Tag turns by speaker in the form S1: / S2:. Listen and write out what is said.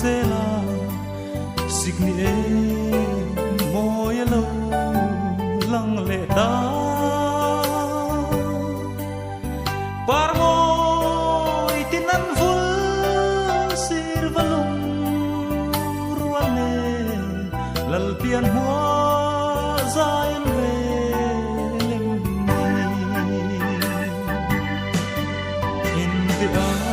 S1: zela signie moya lo lang le ta par ngồi tinan vul sir valung ruane lal pian hoa zain re lem in the